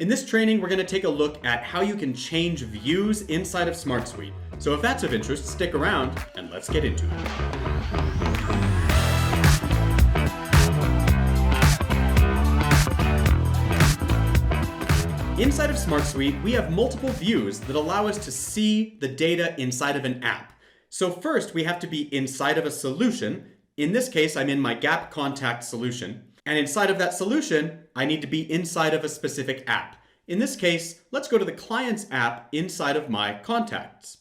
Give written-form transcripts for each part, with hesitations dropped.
In this training, we're going to take a look at how you can change views inside of SmartSuite. So if that's of interest, stick around and let's get into it. Inside of SmartSuite, we have multiple views that allow us to see the data inside of an app. So first, we have to be inside of a solution. In this case, I'm in my Gap Contact solution. And inside of that solution, I need to be inside of a specific app. In this case, let's go to the Clients app inside of my Contacts.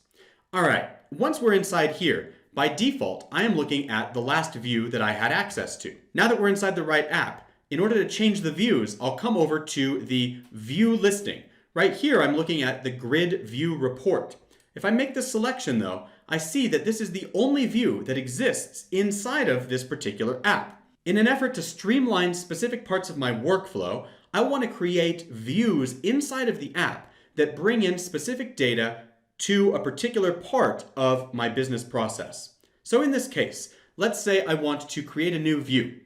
All right, once we're inside here, by default, I am looking at the last view that I had access to. Now that we're inside the right app, in order to change the views, I'll come over to the View Listing. Right here, I'm looking at the Grid View Report. If I make this selection though, I see that this is the only view that exists inside of this particular app. In an effort to streamline specific parts of my workflow, I want to create views inside of the app that bring in specific data to a particular part of my business process. So in this case, let's say I want to create a new view.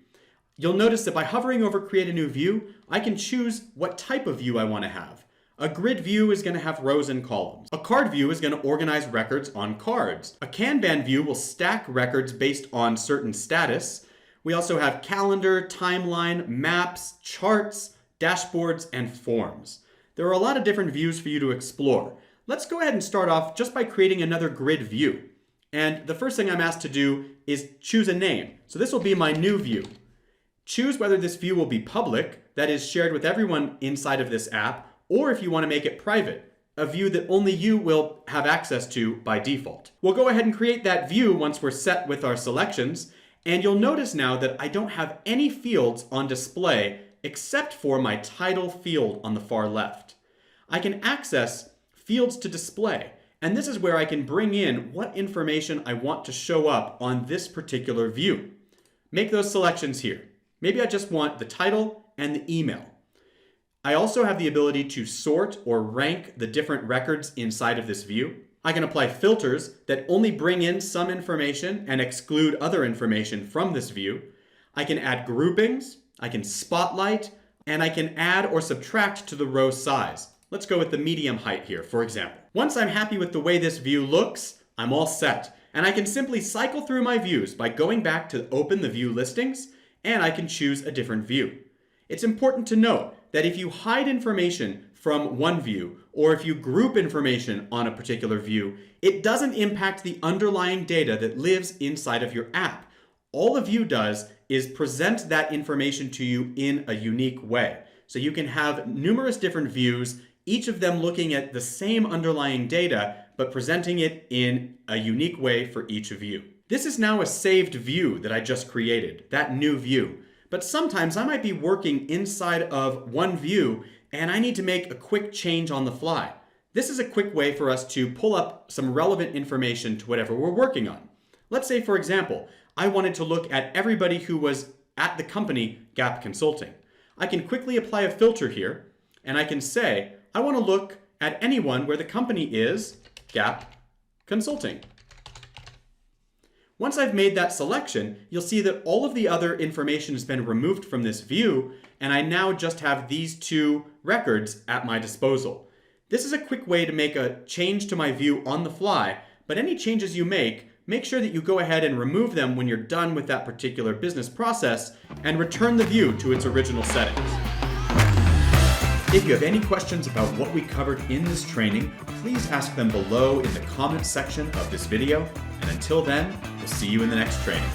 You'll notice that by hovering over Create a New View, I can choose what type of view I want to have. A grid view is going to have rows and columns. A card view is going to organize records on cards. A Kanban view will stack records based on certain status. We also have calendar, timeline, maps, charts, dashboards, and forms. There are a lot of different views for you to explore. Let's go ahead and start off just by creating another grid view. And the first thing I'm asked to do is choose a name. So this will be my new view. Choose whether this view will be public, that is shared with everyone inside of this app, or if you want to make it private, a view that only you will have access to by default. We'll go ahead and create that view once we're set with our selections, and you'll notice now that I don't have any fields on display except for my title field on the far left. I can access fields to display, and this is where I can bring in what information I want to show up on this particular view. Make those selections here. Maybe I just want the title and the email. I also have the ability to sort or rank the different records inside of this view. I can apply filters that only bring in some information and exclude other information from this view. I can add groupings, I can spotlight, and I can add or subtract to the row size. Let's go with the medium height here, for example. Once I'm happy with the way this view looks, I'm all set. And I can simply cycle through my views by going back to open the view listings, and I can choose a different view. It's important to note that if you hide information from one view, or if you group information on a particular view, it doesn't impact the underlying data that lives inside of your app. All a view does is present that information to you in a unique way. So you can have numerous different views, each of them looking at the same underlying data, but presenting it in a unique way for each of you. This is now a saved view that I just created, that new view. But sometimes I might be working inside of one view and I need to make a quick change on the fly. This is a quick way for us to pull up some relevant information to whatever we're working on. Let's say, for example, I wanted to look at everybody who was at the company Gap Consulting. I can quickly apply a filter here and I can say, I want to look at anyone where the company is Gap Consulting. Once I've made that selection, you'll see that all of the other information has been removed from this view, and I now just have these two records at my disposal. This is a quick way to make a change to my view on the fly, but any changes you make sure that you go ahead and remove them when you're done with that particular business process and return the view to its original settings. If you have any questions about what we covered in this training, please ask them below in the comments section of this video. And until then, we'll see you in the next training.